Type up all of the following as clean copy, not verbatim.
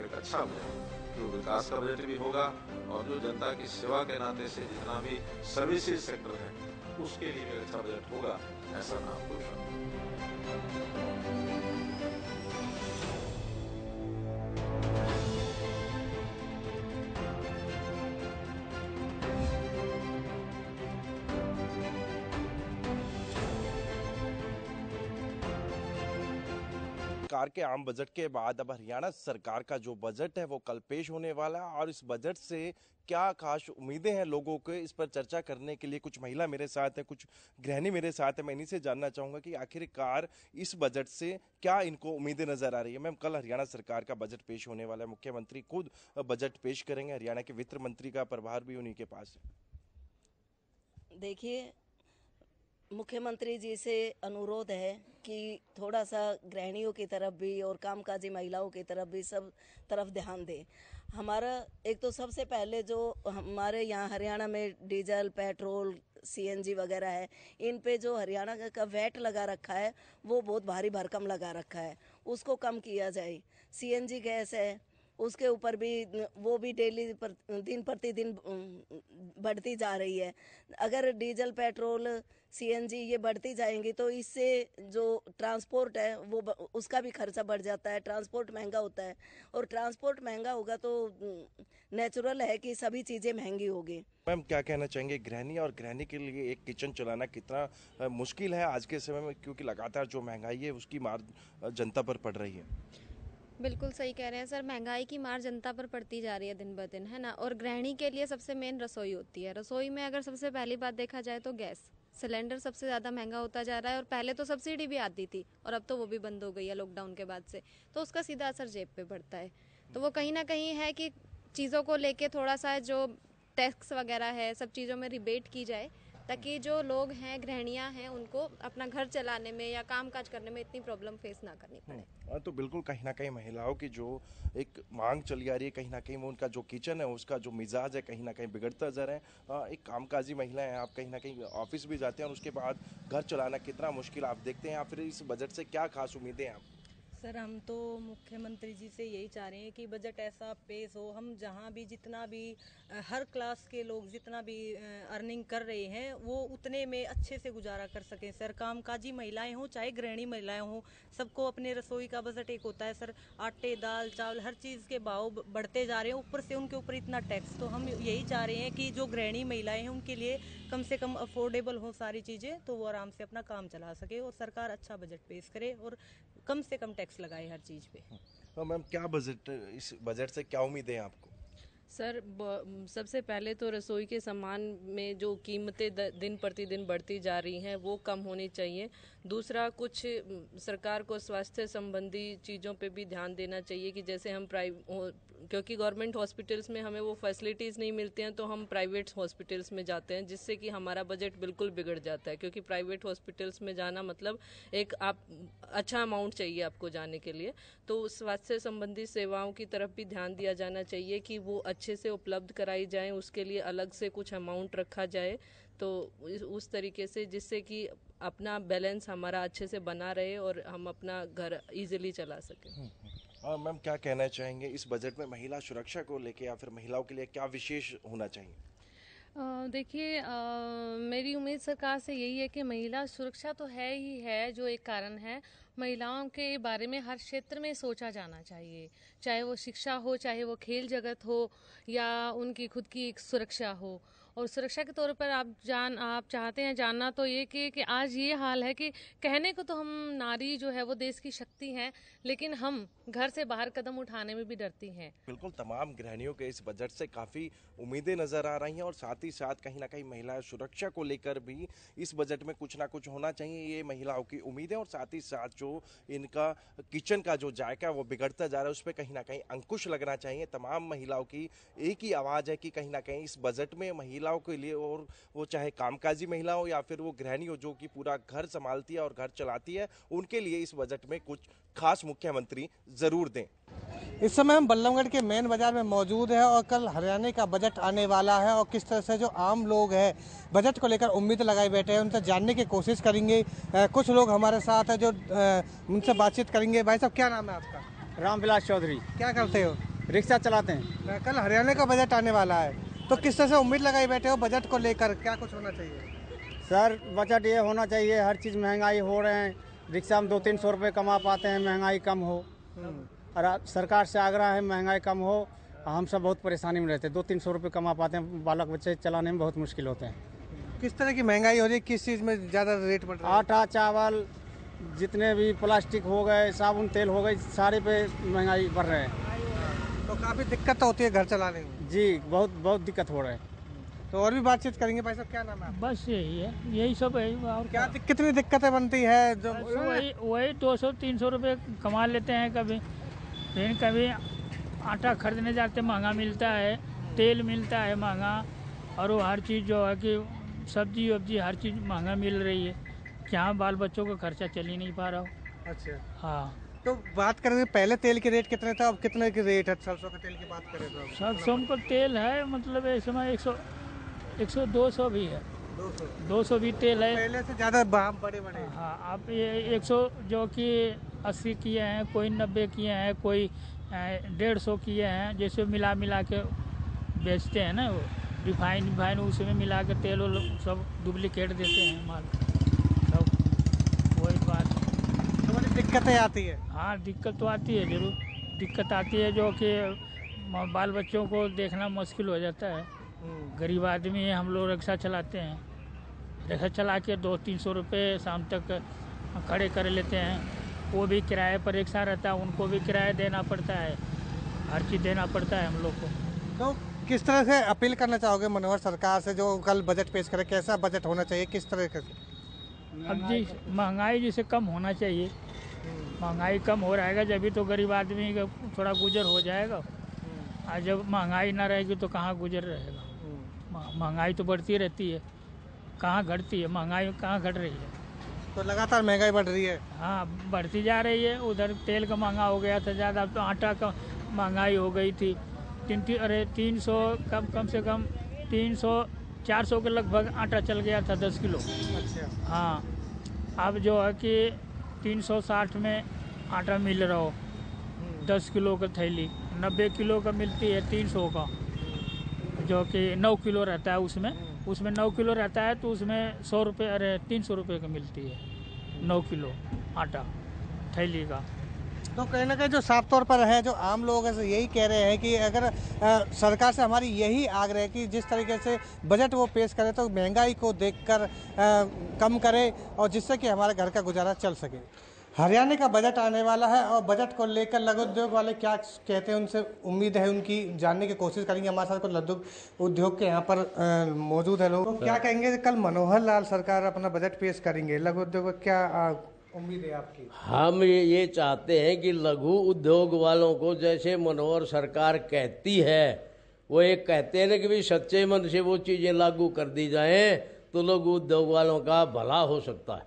एक अच्छा बजट जो विकास का बजट भी होगा और जो जनता की सेवा के नाते से जितना भी सर्विसेज सेक्टर है उसके लिए भी अच्छा बजट होगा, ऐसा मैं आपको विश्वास करता हूं। सरकार के आम बजट के बाद अब हरियाणा सरकार का जो बजट है वो कल पेश होने वाला है और इस बजट से क्या खास उम्मीदें हैं लोगों को, इस पर चर्चा करने के लिए कुछ महिला मेरे साथ हैं, कुछ गृहिणी मेरे साथ हैं। मैं इन्हीं से जानना चाहूंगा कि आखिरकार इस बजट से क्या इनको उम्मीदें नजर आ रही है। मैम, कल हरियाणा सरकार का बजट पेश होने वाला है, मुख्यमंत्री खुद बजट पेश करेंगे, हरियाणा के वित्त मंत्री का प्रभार भी उन्हीं के पास है। देखिए, मुख्यमंत्री जी से अनुरोध है कि थोड़ा सा गृहिणियों की तरफ भी और कामकाजी महिलाओं की तरफ भी सब तरफ ध्यान दें। हमारा एक तो सबसे पहले जो हमारे यहाँ हरियाणा में डीजल, पेट्रोल, सीएनजी वगैरह है, इन पे जो हरियाणा का वैट लगा रखा है वो बहुत भारी भरकम लगा रखा है, उसको कम किया जाए। सीएनजी गैस है, उसके ऊपर भी वो भी दिन प्रतिदिन बढ़ती जा रही है। अगर डीजल, पेट्रोल, सीएनजी ये बढ़ती जाएंगी तो इससे जो ट्रांसपोर्ट है वो उसका भी खर्चा बढ़ जाता है, ट्रांसपोर्ट महंगा होता है और ट्रांसपोर्ट महंगा होगा तो नेचुरल है कि सभी चीज़ें महंगी होगी। मैम, क्या कहना चाहेंगे, गृहिणी और गृहिणी के लिए एक किचन चलाना कितना मुश्किल है आज के समय में, क्योंकि लगातार जो महंगाई है उसकी मार जनता पर पड़ रही है। बिल्कुल सही कह रहे हैं सर, महंगाई की मार जनता पर पड़ती जा रही है दिन ब दिन, है ना। और गृहिणी के लिए सबसे मेन रसोई होती है। रसोई में अगर सबसे पहली बात देखा जाए तो गैस सिलेंडर सबसे ज़्यादा महंगा होता जा रहा है और पहले तो सब्सिडी भी आती थी और अब तो वो भी बंद हो गई है लॉकडाउन के बाद से, तो उसका सीधा असर जेब पे पड़ता है। तो वो कहीं ना कहीं है कि चीज़ों को लेके थोड़ा सा जो टैक्स वगैरह है सब चीज़ों में रिबेट की जाए ताकि जो लोग हैं, गृहिणियां हैं, उनको अपना घर चलाने में या काम काज करने में इतनी प्रॉब्लम फेस ना करनी पड़े। तो बिल्कुल कहीं ना कहीं महिलाओं की जो एक मांग चली आ रही है, कहीं ना कहीं वो उनका जो किचन है उसका जो मिजाज है कहीं ना कहीं बिगड़ता जा रहा है। एक कामकाजी महिला है, आप कहीं ना कहीं ऑफिस भी जाते हैं और उसके बाद घर चलाना कितना मुश्किल आप देखते हैं, या फिर इस बजट से क्या खास उम्मीदें हैं आप? सर, हम तो मुख्यमंत्री जी से यही चाह रहे हैं कि बजट ऐसा पेश हो, हम जहाँ भी जितना भी हर क्लास के लोग जितना भी अर्निंग कर रहे हैं वो उतने में अच्छे से गुजारा कर सकें। सर, कामकाजी महिलाएं हों चाहे गृहिणी महिलाएं हों, सबको अपने रसोई का बजट एक होता है। सर, आटे, दाल, चावल हर चीज़ के भाव बढ़ते जा रहे हैं, ऊपर से उनके ऊपर इतना टैक्स। तो हम यही चाह रहे हैं कि जो गृहिणी महिलाएं हैं उनके लिए कम से कम अफोर्डेबल हो सारी चीज़ें, तो वो आराम से अपना काम चला सके और सरकार अच्छा बजट पेश करे और कम से कम टैक्स लगाए हर चीज़ पे। तो मैम, क्या बजट, इस बजट से क्या उम्मीदें हैं आपको? सर, सबसे पहले तो रसोई के सामान में जो कीमतें दिन प्रतिदिन बढ़ती जा रही हैं वो कम होनी चाहिए। दूसरा, कुछ सरकार को स्वास्थ्य संबंधी चीज़ों पे भी ध्यान देना चाहिए कि जैसे हम क्योंकि गवर्नमेंट हॉस्पिटल्स में हमें वो फैसिलिटीज़ नहीं मिलती हैं तो हम प्राइवेट हॉस्पिटल्स में जाते हैं, जिससे कि हमारा बजट बिल्कुल बिगड़ जाता है। क्योंकि प्राइवेट हॉस्पिटल्स में जाना मतलब एक आप अच्छा अमाउंट चाहिए आपको जाने के लिए, तो स्वास्थ्य संबंधी सेवाओं की तरफ भी ध्यान दिया जाना चाहिए कि वो अच्छे से उपलब्ध कराई जाएं, उसके लिए अलग से कुछ अमाउंट रखा जाए, तो उस तरीके से जिससे कि अपना बैलेंस हमारा अच्छे से बना रहे और हम अपना घर इजीली चला सकें। मैम, क्या कहना चाहेंगे इस बजट में महिला सुरक्षा को लेके, या फिर महिलाओं के लिए क्या विशेष होना चाहिए? देखिए, मेरी उम्मीद सरकार से यही है कि महिला सुरक्षा तो है ही है, जो एक कारण है। महिलाओं के बारे में हर क्षेत्र में सोचा जाना चाहिए, चाहे वो शिक्षा हो, चाहे वो खेल जगत हो, या उनकी खुद की एक सुरक्षा हो। और सुरक्षा के तौर पर आप चाहते हैं जानना तो ये कि आज ये हाल है कि कहने को तो हम नारी जो है वो देश की शक्ति हैं, लेकिन हम घर से बाहर कदम उठाने में भी डरती हैं। बिल्कुल, तमाम गृहिणियों के इस बजट से काफ़ी उम्मीदें नज़र आ रही हैं और साथ ही साथ कहीं ना कहीं महिला सुरक्षा को लेकर भी इस बजट में कुछ ना कुछ होना चाहिए, ये महिलाओं की उम्मीदें। और साथ ही साथ जो इनका किचन का जो जायका वो बिगड़ता जा रहा है उस पर कहीं ना कहीं अंकुश लगना चाहिए। तमाम महिलाओं की एक ही आवाज़ है कि कहीं ना कहीं इस बजट में महिलाओं के लिए, और वो चाहे कामकाजी महिला हो या फिर वो गृहिणी हो जो कि पूरा घर संभालती है और घर चलाती है, उनके लिए इस बजट में कुछ खास मुख्यमंत्री जरूर दें। इस समय हम बल्लभगढ़ के मेन बाजार में मौजूद है और कल हरियाणा का बजट आने वाला है और किस तरह से जो आम लोग हैं बजट को लेकर उम्मीद लगाए बैठे हैं, उनसे जानने की कोशिश करेंगे। कुछ लोग हमारे साथ हैं जो उनसे बातचीत करेंगे। भाई साहब, क्या नाम है आपका? रामविलास चौधरी। क्या करते हो? रिक्शा चलाते हैं। कल हरियाणा का बजट आने वाला है, तो किस तरह से उम्मीद लगाई बैठे हो बजट को लेकर, क्या कुछ होना चाहिए? सर बजट ये होना चाहिए, हर चीज़ महंगाई हो रहे हैं, रिक्शा में 200-300 रुपये कमा पाते हैं, महंगाई कम हो। और सरकार से आग्रह है महंगाई कम हो। हम सब बहुत परेशानी में रहते हैं, 200-300 रुपये कमा पाते हैं, बालक बच्चे चलाने में बहुत मुश्किल होते हैं। किस तरह की महंगाई हो रही है, किस चीज़ में ज़्यादा रेट बढ़ रहा है? आटा, चावल, जितने भी प्लास्टिक हो गए, साबुन तेल हो गए, सारे पे महंगाई बढ़ रहे हैं। तो काफ़ी दिक्कत होती है घर चलाने में। जी बहुत दिक्कत हो रहा है। तो और भी बातचीत करेंगे। भाई साहब क्या नाम है? बस यही है, यही सब है। और क्या कितनी दिक्कतें बनती है? जो वही 200-300 रुपये कमा लेते हैं। कभी फिर कभी आटा खरीदने जाते महंगा मिलता है, तेल मिलता है महंगा, और वो हर चीज़ जो है कि सब्जी वब्जी हर चीज़ महंगा मिल रही है। क्या बाल बच्चों का खर्चा चल ही नहीं पा रहा हो। अच्छा हाँ, तो बात करें पहले तेल के रेट कितने था, अब कितने की रेट है? सरसों का तेल की बात करें तो सरसों का तेल है मतलब इस समय 100-200 भी है, 200 भी तेल है। पहले से ज़्यादा बड़े। हाँ, आप ये 100 जो कि 80 किए हैं, कोई 90 किए हैं, कोई 150 किए हैं, जैसे मिला के बेचते हैं ना, वो रिफाइन उसमें मिला के तेल सब डुप्लीकेट देते हैं माल सब। वही बात तो बड़ी दिक्कतें आती है। हाँ, दिक्कत तो आती है, जरूर दिक्कत आती है, जो कि बाल बच्चों को देखना मुश्किल हो जाता है। गरीब आदमी है, हम लोग रिक्शा चलाते हैं, रिक्शा चला के 200-300 रुपये शाम तक खड़े कर लेते हैं। वो भी किराए पर रिक्शा रहता है, उनको भी किराया देना पड़ता है, हर चीज़ देना पड़ता है हम लोग को। तो किस तरह से अपील करना चाहोगे मनोहर सरकार से, जो कल बजट पेश करे? कैसा बजट होना चाहिए, किस तरह का? अब जी महंगाई जैसे कम होना चाहिए, महंगाई कम हो रहेगा जब तो गरीब आदमी का थोड़ा गुजर हो जाएगा। और जब महंगाई ना रहेगी तो कहाँ गुजर रहेगा? महंगाई तो बढ़ती रहती है, कहाँ घटती है? महंगाई कहाँ घट रही है? तो लगातार महंगाई बढ़ रही है। हाँ, बढ़ती जा रही है। उधर तेल का महंगा हो गया था ज़्यादा, तो आटा का महंगाई हो गई थी। 300 कम से कम 300-400 के लगभग आटा चल गया था 10 किलो। अच्छा। हाँ, अब जो है कि 360 में आटा मिल रहा हो, 10 किलो का थैली 90 किलो का मिलती है 300 का, जो कि 9 किलो रहता है। उसमें 9 किलो रहता है, तो उसमें 100 रुपये 300 रुपये का मिलती है 9 किलो आटा थैली का। तो कहीं ना कहीं जो साफ तौर पर है, जो आम लोग हैं यही कह रहे हैं कि अगर सरकार से हमारी यही आग्रह है कि जिस तरीके से बजट वो पेश करे तो महंगाई को देखकर कम करे, और जिससे कि हमारे घर का गुजारा चल सके। हरियाणा का बजट आने वाला है, और बजट को लेकर लघु उद्योग वाले क्या कहते हैं, उनसे उम्मीद है उनकी जानने की कोशिश करेंगे। हमारे साथ कुछ लघु उद्योग के यहाँ पर मौजूद है लोग। तो क्या कहेंगे, कल मनोहर लाल सरकार अपना बजट पेश करेंगे, लघु उद्योग क्या उम्मीद है आपकी? हम ये चाहते हैं कि लघु उद्योग वालों को जैसे मनोहर सरकार कहती है, वो एक कहते हैं ना कि भाई सच्चे मन से वो चीज़ें लागू कर दी जाएं तो लघु उद्योग वालों का भला हो सकता है।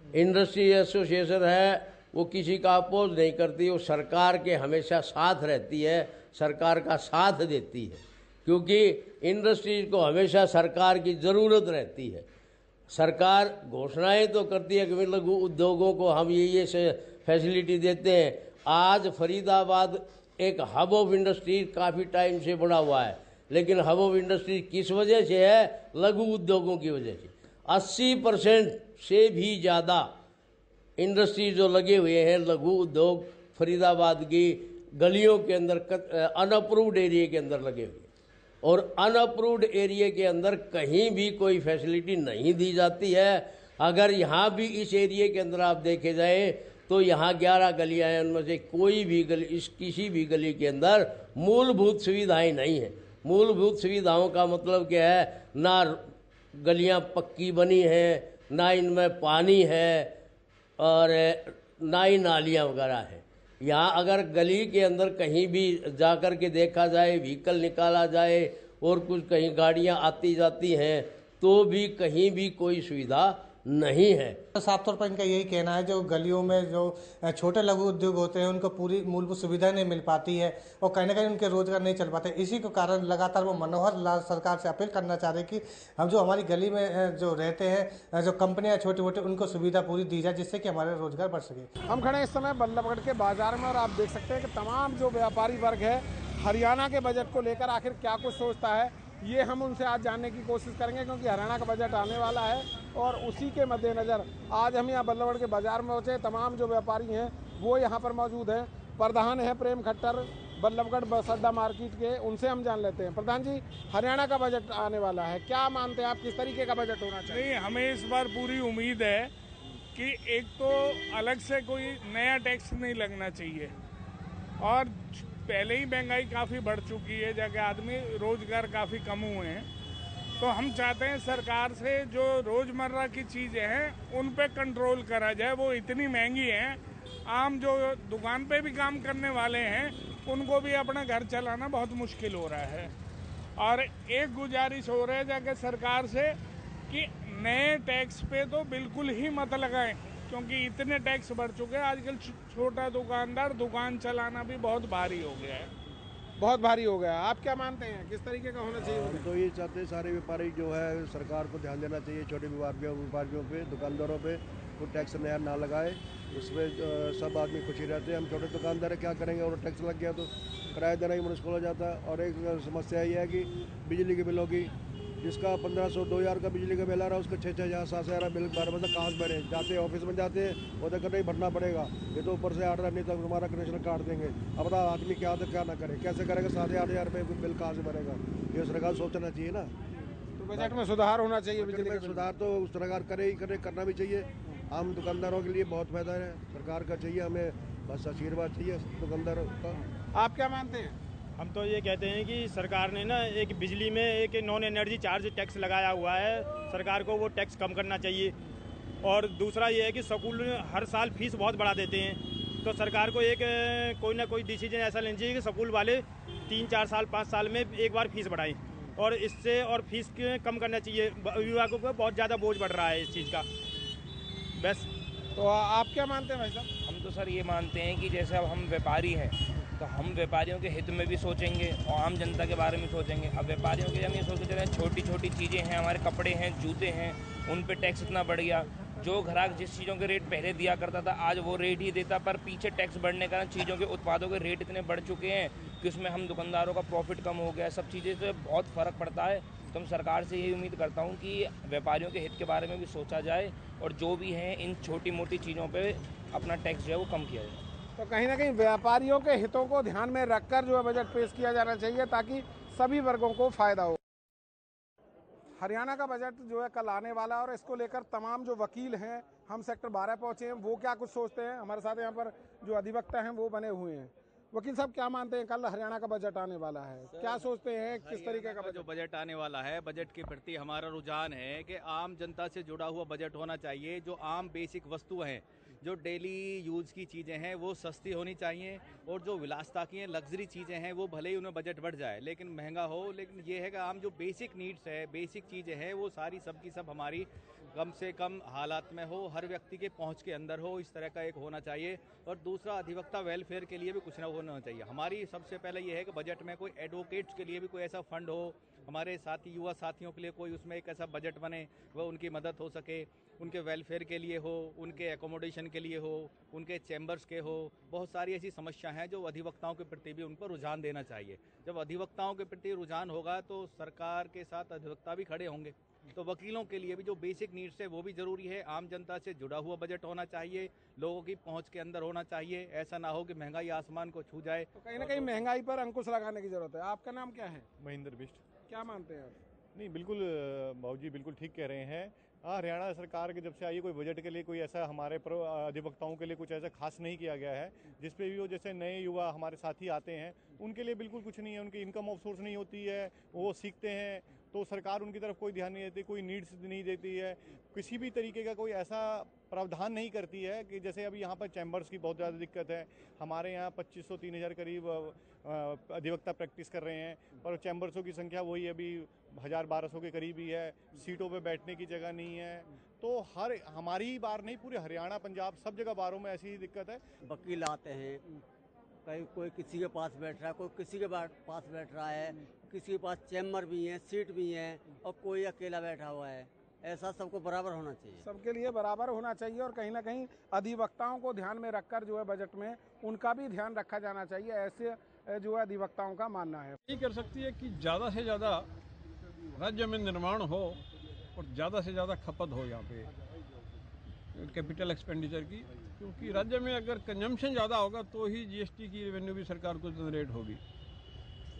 इंडस्ट्री एसोसिएशन है, वो किसी का अपोज नहीं करती, वो सरकार के हमेशा साथ रहती है, सरकार का साथ देती है, क्योंकि इंडस्ट्रीज को हमेशा सरकार की ज़रूरत रहती है। सरकार घोषणाएं तो करती है कि लघु उद्योगों को हम ये फैसिलिटी देते हैं। आज फरीदाबाद एक हब ऑफ इंडस्ट्री काफ़ी टाइम से बड़ा हुआ है, लेकिन हब ऑफ इंडस्ट्री किस वजह से है? लघु उद्योगों की वजह से। 80% से भी ज़्यादा इंडस्ट्री जो लगे हुए हैं लघु उद्योग फरीदाबाद की गलियों के अंदर, अनअप्रूव्ड एरिया के अंदर लगे हुए, और अनअप्रूव्ड एरिया के अंदर कहीं भी कोई फैसिलिटी नहीं दी जाती है। अगर यहाँ भी इस एरिया के अंदर आप देखे जाए तो यहाँ 11 गलियाँ हैं, उनमें से कोई भी गली, किसी भी गली के अंदर मूलभूत सुविधाएं नहीं है। मूलभूत सुविधाओं का मतलब क्या है? ना गलियाँ पक्की बनी हैं, ना इनमें पानी है, और ना ही नालियाँ वगैरह हैं। यहाँ अगर गली के अंदर कहीं भी जाकर के देखा जाए, व्हीकल निकाला जाए और कुछ कहीं गाड़ियाँ आती जाती हैं, तो भी कहीं भी कोई सुविधा नहीं है। तो साफ तौर पर इनका यही कहना है, जो गलियों में जो छोटे लघु उद्योग होते हैं उनको पूरी मूलभूत सुविधा नहीं मिल पाती है, और कहीं ना कहीं उनके रोजगार नहीं चल पाते। इसी के कारण लगातार वो मनोहर लाल सरकार से अपील करना चाह रहे कि हम जो हमारी गली में जो रहते हैं, जो कंपनियां छोटी मोटी, उनको सुविधा पूरी दी जाए, जिससे कि हमारे रोजगार बढ़ सके। हम खड़े इस समय बल्लभगढ़ के बाजार में, और आप देख सकते हैं कि तमाम जो व्यापारी वर्ग है हरियाणा के बजट को लेकर आखिर क्या कुछ सोचता है, ये हम उनसे आज जानने की कोशिश करेंगे, क्योंकि हरियाणा का बजट आने वाला है और उसी के मद्देनज़र आज हम यहाँ बल्लभगढ़ के बाजार में पहुँचे। तमाम जो व्यापारी हैं वो यहाँ पर मौजूद हैं। प्रधान है प्रेम खट्टर बल्लभगढ़ बस अड्डा मार्केट के, उनसे हम जान लेते हैं। प्रधान जी, हरियाणा का बजट आने वाला है, क्या मानते हैं आप, किस तरीके का बजट होना चाहिए? नहीं, हमें इस बार पूरी उम्मीद है कि एक तो अलग से कोई नया टैक्स नहीं लगना चाहिए, और पहले ही महंगाई काफ़ी बढ़ चुकी है, जगह आदमी रोजगार काफ़ी कम हुए हैं, तो हम चाहते हैं सरकार से जो रोज़मर्रा की चीज़ें हैं उन पे कंट्रोल करा जाए। वो इतनी महंगी हैं, आम जो दुकान पे भी काम करने वाले हैं उनको भी अपना घर चलाना बहुत मुश्किल हो रहा है। और एक गुजारिश हो रहा है जाके सरकार से कि नए टैक्स पे तो बिल्कुल ही मत लगाएं, क्योंकि इतने टैक्स बढ़ चुके हैं। आजकल छोटा दुकानदार दुकान चलाना भी बहुत भारी हो गया है, बहुत भारी हो गया। आप क्या मानते हैं, किस तरीके का होना चाहिए? हम तो ये चाहते हैं सारे व्यापारी जो है सरकार को ध्यान देना चाहिए, छोटे व्यापारियों पे, दुकानदारों पे कोई टैक्स नया ना लगाए, उसमें सब आदमी खुशी रहते हैं। हम छोटे दुकानदार क्या करेंगे, और टैक्स लग गया तो किराया देना ही मुश्किल हो जाता है। और एक समस्या ये है कि बिजली के बिलों की, जिसका 1500 2000 का बिजली का बिल आ रहा है, उसका 6000 7000 बिल बार बार कहाँ से भरें? जाते ऑफिस में जाते हैं वो तो नहीं भरना पड़ेगा, ये तो ऊपर से ऑर्डर नहीं तक हमारा कनेक्शन काट देंगे। अब आदमी क्या तो क्या ना करे, कैसे करेगा? 7-8 रुपये बिल कहाँ से भरेगा? ये सरकार सोचना चाहिए ना। तो बजट में सुधार होना चाहिए, बिजली में सुधार तो सरकार करे ही करे, करना भी चाहिए। आम दुकानदारों के लिए बहुत फायदा है, सरकार का चाहिए, हमें बस आशीर्वाद चाहिए दुकानदारों का। आप क्या मानते हैं? हम तो ये कहते हैं कि सरकार ने ना एक बिजली में एक नॉन एनर्जी चार्ज टैक्स लगाया हुआ है, सरकार को वो टैक्स कम करना चाहिए। और दूसरा ये है कि स्कूल हर साल फीस बहुत बढ़ा देते हैं, तो सरकार को एक कोई ना कोई डिसीजन ऐसा लेना चाहिए कि स्कूल वाले 3-4 साल 5 साल में एक बार फीस बढ़ाएं, और इससे और फीस कम करना चाहिए। अभिभावकों को बहुत ज़्यादा बोझ बढ़ रहा है इस चीज़ का। बस। तो आप क्या मानते हैं भाई साहब? हम तो सर ये मानते हैं कि जैसे अब हम व्यापारी हैं तो हम व्यापारियों के हित में भी सोचेंगे और आम जनता के बारे में सोचेंगे। अब व्यापारियों के हम ये सोचते चले, छोटी छोटी चीज़ें हैं, हमारे कपड़े हैं, जूते हैं, उन पे टैक्स इतना बढ़ गया। जो ग्राहक जिस चीज़ों के रेट पहले दिया करता था आज वो रेट ही देता, पर पीछे टैक्स बढ़ने के कारण चीज़ों के उत्पादों के रेट इतने बढ़ चुके हैं कि उसमें हम दुकानदारों का प्रॉफिट कम हो गया। सब चीज़ें से बहुत फ़र्क पड़ता है। तो मैं सरकार से यही उम्मीद करता हूँ कि व्यापारियों के हित के बारे में भी सोचा जाए और जो भी हैं इन छोटी मोटी चीज़ों पे अपना टैक्स जो है वो कम किया जाए। तो कहीं ना कहीं व्यापारियों के हितों को ध्यान में रखकर जो है बजट पेश किया जाना चाहिए, ताकि सभी वर्गों को फायदा हो। हरियाणा का बजट जो है कल आने वाला है और इसको लेकर तमाम जो वकील हैं, हम सेक्टर 12 पहुंचे हैं, वो क्या कुछ सोचते हैं। हमारे साथ यहाँ पर जो अधिवक्ता हैं वो बने हुए हैं। वकील साहब, क्या मानते हैं, कल हरियाणा का बजट आने वाला है, क्या सोचते हैं, किस तरीके का जो बजट आने वाला है, बजट के प्रति हमारा रुझान है कि आम जनता से जुड़ा हुआ बजट होना चाहिए। जो आम बेसिक वस्तु हैं, जो डेली यूज़ की चीज़ें हैं वो सस्ती होनी चाहिए, और जो विलासता की लग्जरी चीज़ें हैं वो भले ही उन्हें बजट बढ़ जाए लेकिन महंगा हो, लेकिन ये है कि आम जो बेसिक नीड्स है, बेसिक चीज़ें हैं वो सारी सब की सब हमारी कम से कम हालात में हो, हर व्यक्ति के पहुंच के अंदर हो, इस तरह का एक होना चाहिए। और दूसरा, अधिवक्ता वेलफेयर के लिए भी कुछ ना होना चाहिए। हमारी सबसे पहले ये है कि बजट में कोई एडवोकेट्स के लिए भी कोई ऐसा फंड हो, हमारे साथी युवा साथियों के लिए कोई उसमें एक ऐसा बजट बने वह उनकी मदद हो सके, उनके वेलफेयर के लिए हो, उनके एकोमोडेशन के लिए हो, उनके चैम्बर्स के हो। बहुत सारी ऐसी समस्या हैं जो अधिवक्ताओं के प्रति भी उन पर रुझान देना चाहिए। जब अधिवक्ताओं के प्रति रुझान होगा तो सरकार के साथ अधिवक्ता भी खड़े होंगे। तो वकीलों के लिए भी जो बेसिक नीड्स है वो भी ज़रूरी है। आम जनता से जुड़ा हुआ बजट होना चाहिए, लोगों की पहुंच के अंदर होना चाहिए। ऐसा ना हो कि महंगाई आसमान को छू जाए। तो कहीं ना कहीं महंगाई पर अंकुश लगाने की जरूरत है। आपका नाम क्या है? महेंद्र बिष्ट। क्या मानते हैं आप? नहीं, बिल्कुल बाबूजी बिल्कुल ठीक कह रहे हैं। हरियाणा सरकार के जब से आई कोई बजट के लिए कोई ऐसा हमारे अधिवक्ताओं के लिए कुछ ऐसा खास नहीं किया गया है। जिस पे भी वो जैसे नए युवा हमारे साथी आते हैं उनके लिए बिल्कुल कुछ नहीं है, उनकी इनकम ऑफ सोर्स नहीं होती है, वो सीखते हैं तो सरकार उनकी तरफ कोई ध्यान नहीं देती, कोई नीड्स नहीं देती है, किसी भी तरीके का कोई ऐसा प्रावधान नहीं करती है कि जैसे अभी यहाँ पर चैम्बर्स की बहुत ज़्यादा दिक्कत है। हमारे यहाँ 2500-3000 करीब अधिवक्ता प्रैक्टिस कर रहे हैं, पर चैम्बर्सों की संख्या वही अभी 1000-1200 के करीब ही है। सीटों पे बैठने की जगह नहीं है। तो हमारी ही बार नहीं, पूरे हरियाणा पंजाब सब जगह बारों में ऐसी ही दिक्कत है। वकील आते हैं, कहीं कोई किसी के पास बैठ रहा है, कोई किसी के पास बैठ रहा है, किसी के पास चैम्बर भी हैं, सीट भी हैं, और कोई अकेला बैठा हुआ है। ऐसा सबको बराबर होना चाहिए, सबके लिए बराबर होना चाहिए। और कहीं ना कहीं अधिवक्ताओं को ध्यान में रखकर जो है बजट में उनका भी ध्यान रखा जाना चाहिए। जो है अधिवक्ताओं का मानना है। यही कर सकती है कि ज़्यादा से ज़्यादा राज्य में निर्माण हो और ज़्यादा से ज़्यादा खपत हो यहाँ पे कैपिटल एक्सपेंडिचर की, क्योंकि राज्य में अगर कंजम्पशन ज़्यादा होगा तो ही जीएसटी की रेवेन्यू भी सरकार को जनरेट होगी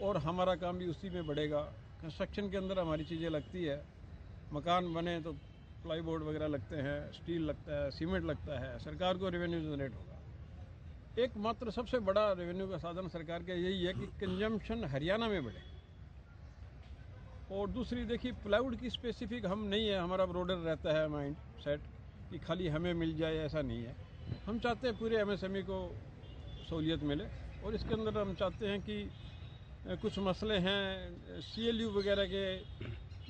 और हमारा काम भी उसी में बढ़ेगा। कंस्ट्रक्शन के अंदर हमारी चीज़ें लगती है, मकान बने तो प्लाई बोर्ड वगैरह लगते हैं, स्टील लगता है, सीमेंट लगता है, सरकार को रेवेन्यू जनरेट होगा। एकमात्र सबसे बड़ा रेवेन्यू का साधन सरकार का यही है कि कंजम्पशन हरियाणा में बढ़े। और दूसरी देखिए, प्लाईवुड की स्पेसिफिक हम नहीं है, हमारा ब्रॉडर रहता है माइंड सेट कि खाली हमें मिल जाए, ऐसा नहीं है। हम चाहते हैं पूरे एमएसएमई को सहूलियत मिले और इसके अंदर हम चाहते हैं कि कुछ मसले हैं सीएलयू वगैरह के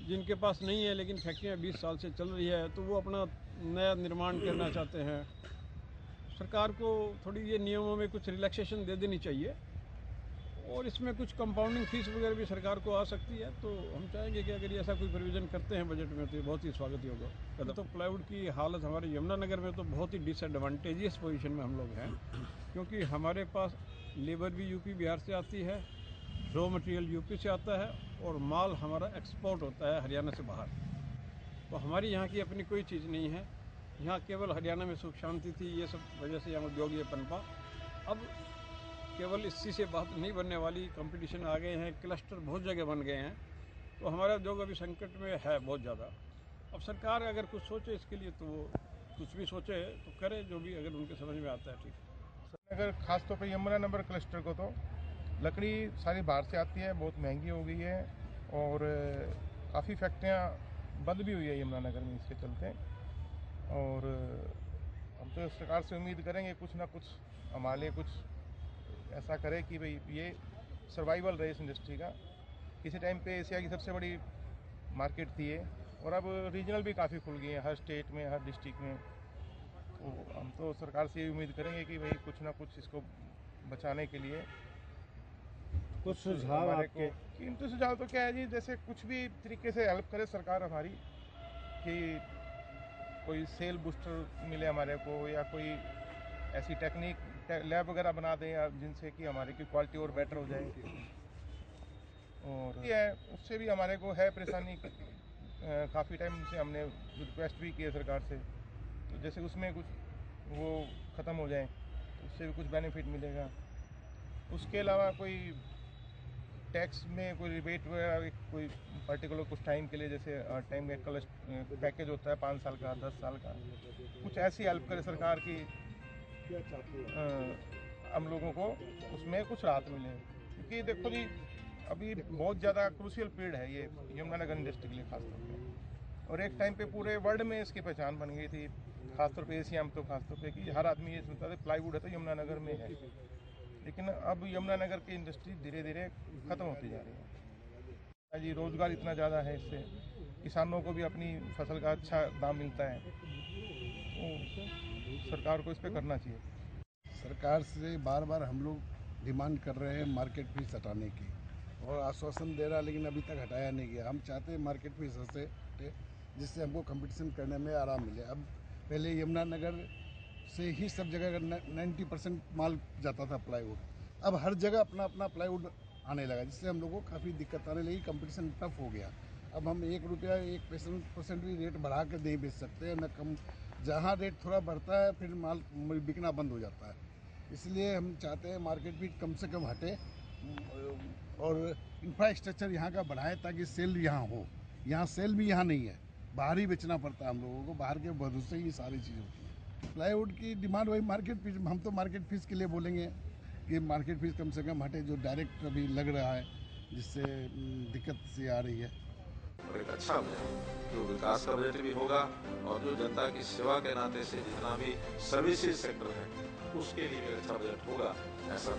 जिनके पास नहीं है लेकिन फैक्ट्रियाँ 20 साल से चल रही है तो वो अपना नया निर्माण करना चाहते हैं। सरकार को थोड़ी ये नियमों में कुछ रिलैक्सेशन दे देनी चाहिए और इसमें कुछ कंपाउंडिंग फीस वगैरह भी सरकार को आ सकती है। तो हम चाहेंगे कि अगर ये ऐसा कोई प्रोविज़न करते हैं बजट में तो ये बहुत ही स्वागत होगा। तो प्लाईवुड की हालत हमारे यमुनानगर में तो बहुत ही डिसएडवांटेजियस पोजीशन में हम लोग हैं, क्योंकि हमारे पास लेबर भी यूपी बिहार से आती है, रॉ मटेरियल यूपी से आता है और माल हमारा एक्सपोर्ट होता है हरियाणा से बाहर। तो हमारी यहाँ की अपनी कोई चीज़ नहीं है। यहाँ केवल हरियाणा में सुख शांति थी, ये सब वजह से यहाँ उद्योग ये पनपा। अब केवल इसी से बात नहीं बनने वाली, कंपटीशन आ गए हैं, क्लस्टर बहुत जगह बन गए हैं, तो हमारा उद्योग अभी संकट में है बहुत ज़्यादा। अब सरकार अगर कुछ सोचे इसके लिए तो वो कुछ भी सोचे तो करे, जो भी अगर उनके समझ में आता है ठीक है। अगर खासतौर पर यमुनानगर क्लस्टर को तो लकड़ी सारी बाहर से आती है, बहुत महंगी हो गई है और काफ़ी फैक्ट्रियाँ बंद भी हुई है यमुनानगर में इसके चलते। और हम तो सरकार से उम्मीद करेंगे कुछ ना कुछ हमारे लिए कुछ ऐसा करे कि भाई ये सर्वाइवल रहे इस इंडस्ट्री का। किसी टाइम पे एशिया की सबसे बड़ी मार्केट थी ये और अब रीजनल भी काफ़ी खुल गई है हर स्टेट में, हर डिस्ट्रिक्ट में। तो हम तो सरकार से ये उम्मीद करेंगे कि भाई कुछ ना कुछ इसको बचाने के लिए कुछ सुझाव आपके। कीमती सुझाव तो क्या है जी, जैसे कुछ भी तरीके से हेल्प करे सरकार हमारी, कि कोई सेल बूस्टर मिले हमारे को या कोई ऐसी टेक्निक लैब वगैरह बना दें जिनसे कि हमारी की क्वालिटी और बेटर हो जाए। और ये उससे भी हमारे को है परेशानी, काफ़ी टाइम से हमने रिक्वेस्ट भी की है सरकार से, तो जैसे उसमें कुछ वो ख़त्म हो जाए तो उससे भी कुछ बेनिफिट मिलेगा। उसके अलावा कोई टैक्स में कोई रिबेट वगैरह कोई पर्टिकुलर कुछ टाइम के लिए, जैसे टाइम में पैकेज होता है 5 साल का, 10 साल का, कुछ ऐसी हेल्प करे सरकार की हम लोगों को उसमें कुछ राहत मिले। क्योंकि देखो जी अभी बहुत ज़्यादा क्रूशियल पीरियड है ये यमुनानगर इंडस्ट्री के लिए खासतौर पे, और एक टाइम पे पूरे वर्ल्ड में इसकी पहचान बन गई थी, खासतौर पे एशिया में तो खासतौर पे कि हर आदमी ये सुनता था प्लाईवुड है तो यमुनानगर में है। लेकिन अब यमुनानगर की इंडस्ट्री धीरे धीरे ख़त्म होती जा रही है जी। रोज़गार इतना ज़्यादा है, इससे किसानों को भी अपनी फसल का अच्छा दाम मिलता है, तो सरकार को इस पर करना चाहिए। सरकार से बार बार हम लोग डिमांड कर रहे हैं मार्केट फीस हटाने की, और आश्वासन दे रहा लेकिन अभी तक हटाया नहीं गया। हम चाहते हैं मार्केट फीस हटे जिससे हमको कंपटीशन करने में आराम मिले। अब पहले यमुनानगर से ही सब जगह 90% माल जाता था प्लाईवुड, अब हर जगह अपना अपना प्लाईवुड आने लगा, जिससे हम लोगों को काफ़ी दिक्कत आने लगी, कंपटीशन टफ हो गया। अब हम 1 रुपया 1% भी रेट बढ़ा कर नहीं बेच सकते, न कम। जहाँ रेट थोड़ा बढ़ता है फिर माल बिकना बंद हो जाता है। इसलिए हम चाहते हैं मार्केट भी कम से कम हटे और इंफ्रास्ट्रक्चर यहाँ का बढ़ाए ताकि सेल यहाँ हो। यहाँ सेल भी यहाँ नहीं है, बाहर ही बेचना पड़ता है हम लोगों को, बाहर के भरोसे ही सारी चीज़ होती है। प्लाईवुड की डिमांड वही मार्केट फीस, हम तो मार्केट फीस के लिए बोलेंगे कि मार्केट फीस कम से कम हटे, जो डायरेक्ट अभी लग रहा है जिससे दिक्कत सी आ रही है। और एक अच्छा बजट जो विकास का बजट भी होगा और जो जनता की सेवा के नाते से जितना भी सर्विसेज सेक्टर है उसके लिए भी अच्छा बजट होगा, ऐसा